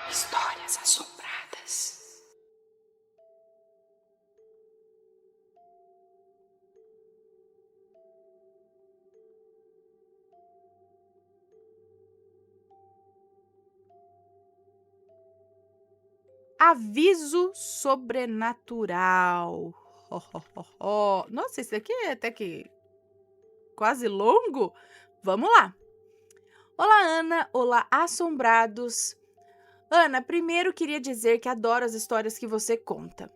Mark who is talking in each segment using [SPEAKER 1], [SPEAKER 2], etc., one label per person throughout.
[SPEAKER 1] Histórias assombradas. Aviso sobrenatural. Ho, ho, ho, ho. Nossa, esse daqui é até que quase longo. Vamos lá. Olá, Ana. Olá, assombrados. Ana, primeiro queria dizer que adoro as histórias que você conta.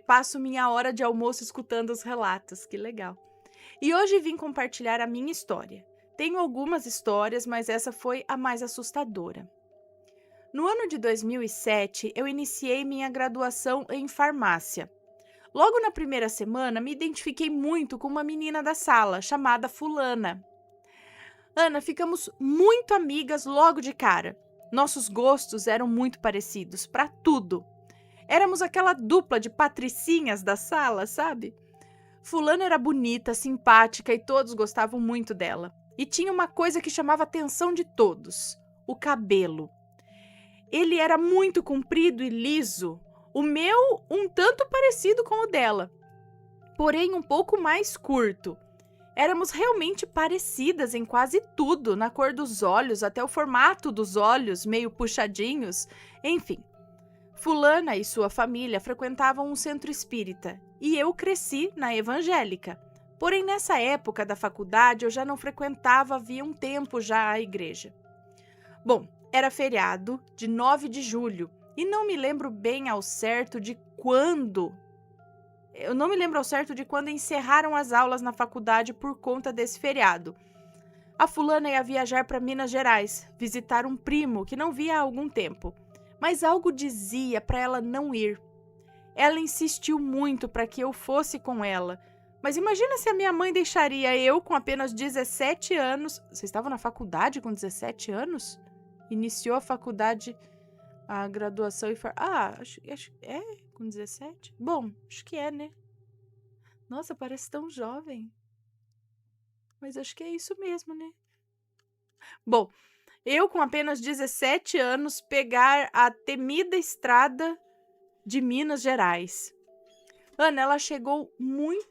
[SPEAKER 1] Passo minha hora de almoço escutando os relatos. Que legal. E hoje vim compartilhar a minha história. Tenho algumas histórias, mas essa foi a mais assustadora. No ano de 2007, eu iniciei minha graduação em farmácia. Logo na primeira semana, me identifiquei muito com uma menina da sala, chamada Fulana. Ana, ficamos muito amigas logo de cara. Nossos gostos eram muito parecidos, para tudo. Éramos aquela dupla de patricinhas da sala, sabe? Fulana era bonita, simpática e todos gostavam muito dela. E tinha uma coisa que chamava a atenção de todos: o cabelo. Ele era muito comprido e liso, o meu um tanto parecido com o dela, porém um pouco mais curto. Éramos realmente parecidas em quase tudo, na cor dos olhos, até o formato dos olhos, meio puxadinhos, enfim. Fulana e sua família frequentavam um centro espírita e eu cresci na evangélica. Porém, nessa época da faculdade, eu já não frequentava havia um tempo já a igreja. Bom, era feriado de 9 de julho e não me lembro bem ao certo de quando. Eu não me lembro ao certo de quando encerraram as aulas na faculdade por conta desse feriado. A fulana ia viajar para Minas Gerais, visitar um primo que não via há algum tempo, mas algo dizia para ela não ir. Ela insistiu muito para que eu fosse com ela, mas imagina se a minha mãe deixaria eu com apenas 17 anos. Vocês estavam na faculdade com 17 anos? Iniciou a faculdade, a graduação e... acho é com 17? Bom, acho que é, né? Nossa, parece tão jovem. Mas acho que é isso mesmo, né? Bom, eu com apenas 17 anos pegar a temida estrada de Minas Gerais. Ana, ela chegou muito...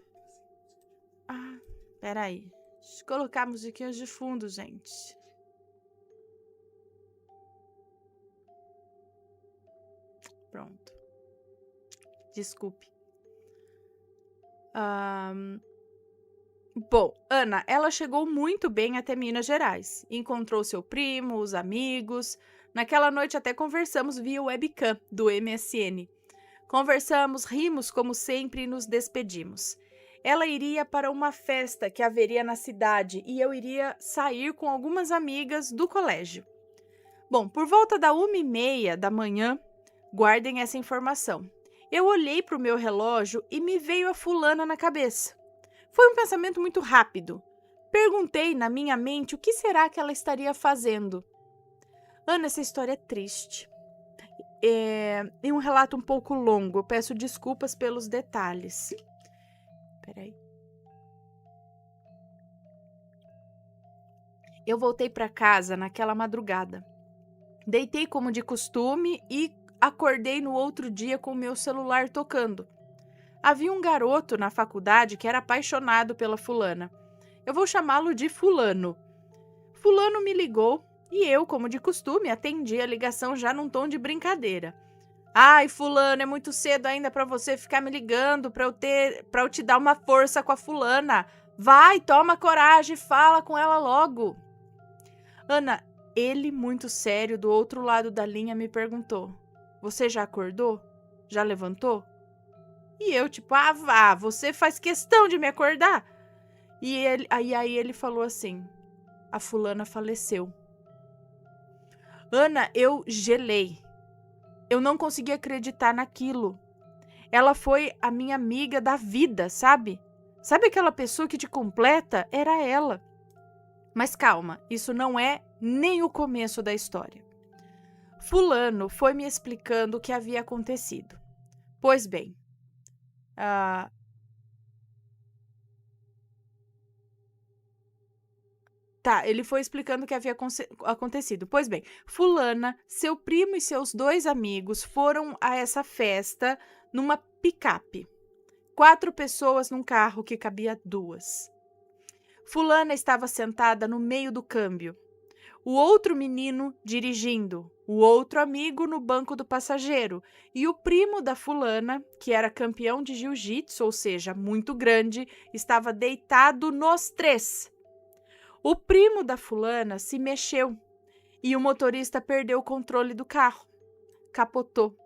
[SPEAKER 1] peraí. Deixa eu colocar musiquinhas de fundo, gente. Pronto. Desculpe. Bom, Ana, ela chegou muito bem até Minas Gerais. Encontrou seu primo, os amigos. Naquela noite até conversamos via webcam do MSN. Conversamos, rimos como sempre e nos despedimos. Ela iria para uma festa que haveria na cidade e eu iria sair com algumas amigas do colégio. Bom, por volta da 1h30 da manhã, guardem essa informação. Eu olhei para o meu relógio e me veio a fulana na cabeça. Foi um pensamento muito rápido. Perguntei na minha mente o que será que ela estaria fazendo. Ana, essa história é triste. É um relato um pouco longo. Eu peço desculpas pelos detalhes. Peraí. Eu voltei para casa naquela madrugada. Deitei como de costume e acordei no outro dia com o meu celular tocando. Havia um garoto na faculdade que era apaixonado pela fulana. Eu vou chamá-lo de Fulano. Fulano me ligou e eu, como de costume, atendi a ligação já num tom de brincadeira. Ai, fulano, é muito cedo ainda para você ficar me ligando para eu te dar uma força com a fulana. Vai, toma coragem, fala com ela logo. Ana, ele muito sério do outro lado da linha me perguntou: você já acordou? Já levantou? E eu tipo, vá, você faz questão de me acordar? E aí ele falou assim: a fulana faleceu. Ana, eu gelei. Eu não conseguia acreditar naquilo. Ela foi a minha amiga da vida, sabe? Sabe aquela pessoa que te completa? Era ela. Mas calma, isso não é nem o começo da história. Fulano foi me explicando o que havia acontecido. Pois bem, Tá, ele foi explicando o que havia acontecido. Pois bem, fulana, seu primo e seus 2 amigos foram a essa festa numa picape. 4 pessoas num carro que cabia 2. Fulana estava sentada no meio do câmbio. O outro menino dirigindo, o outro amigo no banco do passageiro e o primo da fulana, que era campeão de jiu-jitsu, ou seja, muito grande, estava deitado nos 3. O primo da fulana se mexeu e o motorista perdeu o controle do carro, capotou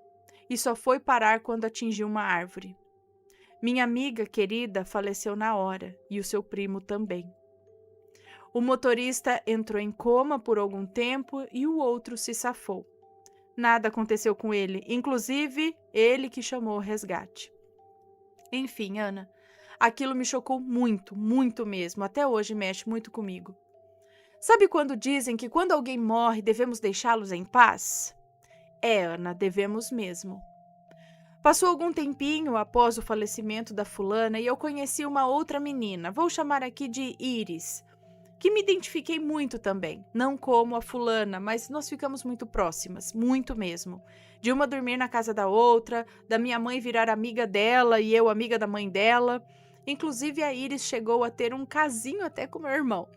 [SPEAKER 1] e só foi parar quando atingiu uma árvore. Minha amiga querida faleceu na hora e o seu primo também. O motorista entrou em coma por algum tempo e o outro se safou. Nada aconteceu com ele, inclusive ele que chamou o resgate. Enfim, Ana, aquilo me chocou muito, muito mesmo. Até hoje mexe muito comigo. Sabe quando dizem que quando alguém morre devemos deixá-los em paz? Ana, devemos mesmo. Passou algum tempinho após o falecimento da fulana e eu conheci uma outra menina, vou chamar aqui de Iris, que me identifiquei muito também. Não como a fulana, mas nós ficamos muito próximas, muito mesmo. De uma dormir na casa da outra, da minha mãe virar amiga dela e eu amiga da mãe dela. Inclusive a Iris chegou a ter um casinho até com meu irmão.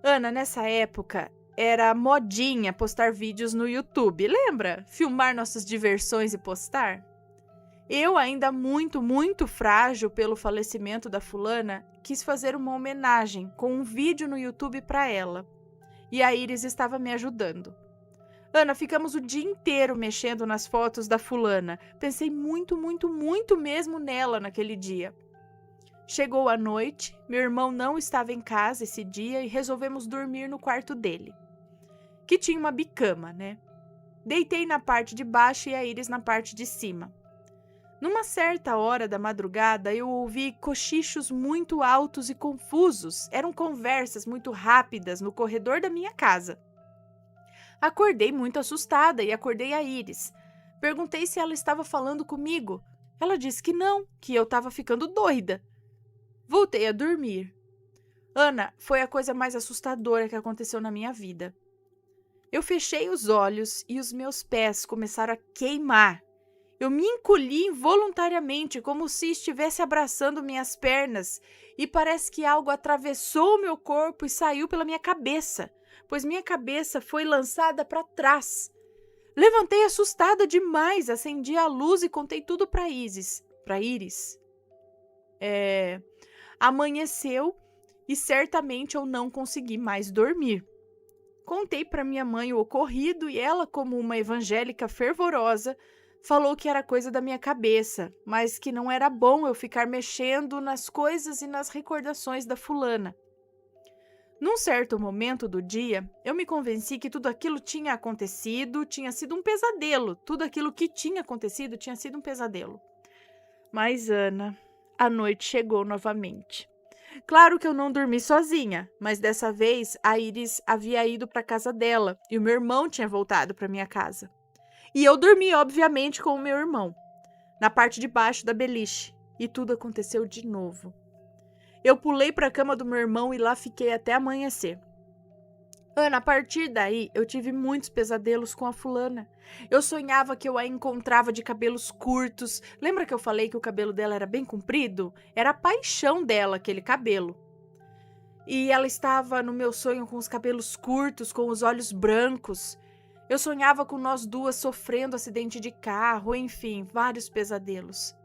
[SPEAKER 1] Ana, nessa época, era modinha postar vídeos no YouTube, lembra? Filmar nossas diversões e postar. Eu, ainda muito, muito frágil pelo falecimento da fulana, quis fazer uma homenagem com um vídeo no YouTube para ela. E a Iris estava me ajudando. Ana, ficamos o dia inteiro mexendo nas fotos da fulana. Pensei muito, muito, muito mesmo nela naquele dia. Chegou a noite, meu irmão não estava em casa esse dia e resolvemos dormir no quarto dele, que tinha uma bicama, né? Deitei na parte de baixo e a Iris na parte de cima. Numa certa hora da madrugada, eu ouvi cochichos muito altos e confusos. Eram conversas muito rápidas no corredor da minha casa. Acordei muito assustada e acordei a Iris. Perguntei se ela estava falando comigo. Ela disse que não, que eu estava ficando doida. Voltei a dormir. Ana, foi a coisa mais assustadora que aconteceu na minha vida. Eu fechei os olhos e os meus pés começaram a queimar. Eu me encolhi involuntariamente, como se estivesse abraçando minhas pernas, e parece que algo atravessou o meu corpo e saiu pela minha cabeça, pois minha cabeça foi lançada para trás. Levantei assustada demais, acendi a luz e contei tudo para Iris. Amanheceu e certamente eu não consegui mais dormir. Contei para minha mãe o ocorrido e ela, como uma evangélica fervorosa, falou que era coisa da minha cabeça, mas que não era bom eu ficar mexendo nas coisas e nas recordações da fulana. Num certo momento do dia, eu me convenci que tudo aquilo tinha acontecido, tinha sido um pesadelo. Tudo aquilo que tinha acontecido tinha sido um pesadelo. Mas, Ana, a noite chegou novamente. Claro que eu não dormi sozinha, mas dessa vez a Iris havia ido para a casa dela e o meu irmão tinha voltado para minha casa. E eu dormi, obviamente, com o meu irmão, na parte de baixo da beliche, e tudo aconteceu de novo. Eu pulei para a cama do meu irmão e lá fiquei até amanhecer. Ana, a partir daí, eu tive muitos pesadelos com a fulana. Eu sonhava que eu a encontrava de cabelos curtos. Lembra que eu falei que o cabelo dela era bem comprido? Era a paixão dela, aquele cabelo. E ela estava no meu sonho com os cabelos curtos, com os olhos brancos. Eu sonhava com nós duas sofrendo acidente de carro, enfim, vários pesadelos.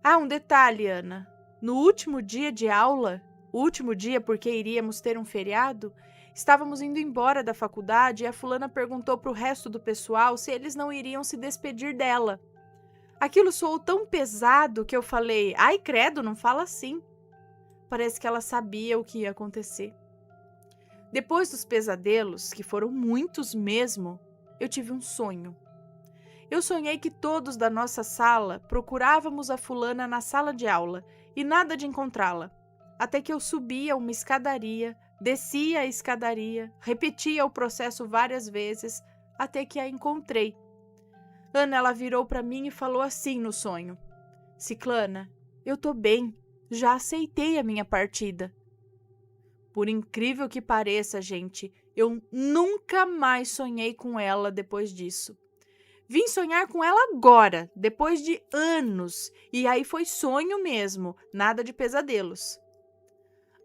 [SPEAKER 1] Ah, um detalhe, Ana. No último dia de aula, último dia porque iríamos ter um feriado, estávamos indo embora da faculdade e a fulana perguntou para o resto do pessoal se eles não iriam se despedir dela. Aquilo soou tão pesado que eu falei, ai credo, não fala assim. Parece que ela sabia o que ia acontecer. Depois dos pesadelos, que foram muitos mesmo, eu tive um sonho. Eu sonhei que todos da nossa sala procurávamos a fulana na sala de aula e nada de encontrá-la, até que eu subia uma escadaria, descia a escadaria, repetia o processo várias vezes, até que a encontrei. Ana, ela virou para mim e falou assim no sonho: Ciclana, eu tô bem, já aceitei a minha partida. Por incrível que pareça, gente, eu nunca mais sonhei com ela depois disso. Vim sonhar com ela agora, depois de anos, e aí foi sonho mesmo, nada de pesadelos.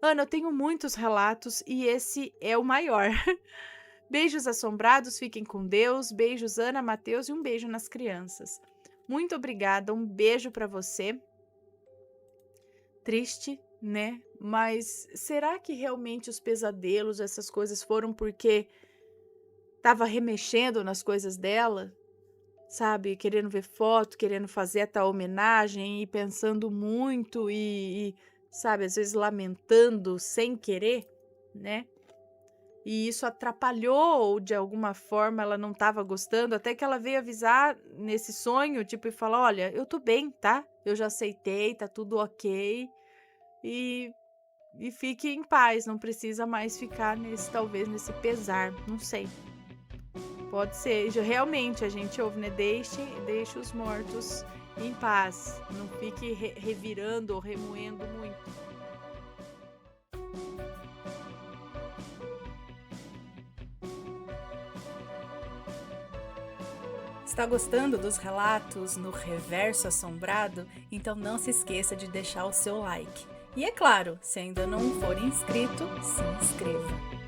[SPEAKER 1] Ana, eu tenho muitos relatos e esse é o maior. Beijos assombrados, fiquem com Deus. Beijos, Ana, Matheus, e um beijo nas crianças. Muito obrigada, um beijo para você. Triste, né? Mas será que realmente os pesadelos, essas coisas foram porque estava remexendo nas coisas dela? Sabe, querendo ver foto, querendo fazer a tal homenagem e pensando muito sabe, às vezes lamentando sem querer, né? E isso atrapalhou, ou de alguma forma ela não estava gostando, até que ela veio avisar nesse sonho, tipo, e falar: olha, eu tô bem, tá? Eu já aceitei, tá tudo ok. E, e fique em paz, não precisa mais ficar talvez nesse pesar, não sei. Pode ser, realmente a gente ouve, né? Deixe os mortos em paz. Não fique revirando ou remoendo muito.
[SPEAKER 2] Está gostando dos relatos no Reverso Assombrado? Então não se esqueça de deixar o seu like. E é claro, se ainda não for inscrito, se inscreva.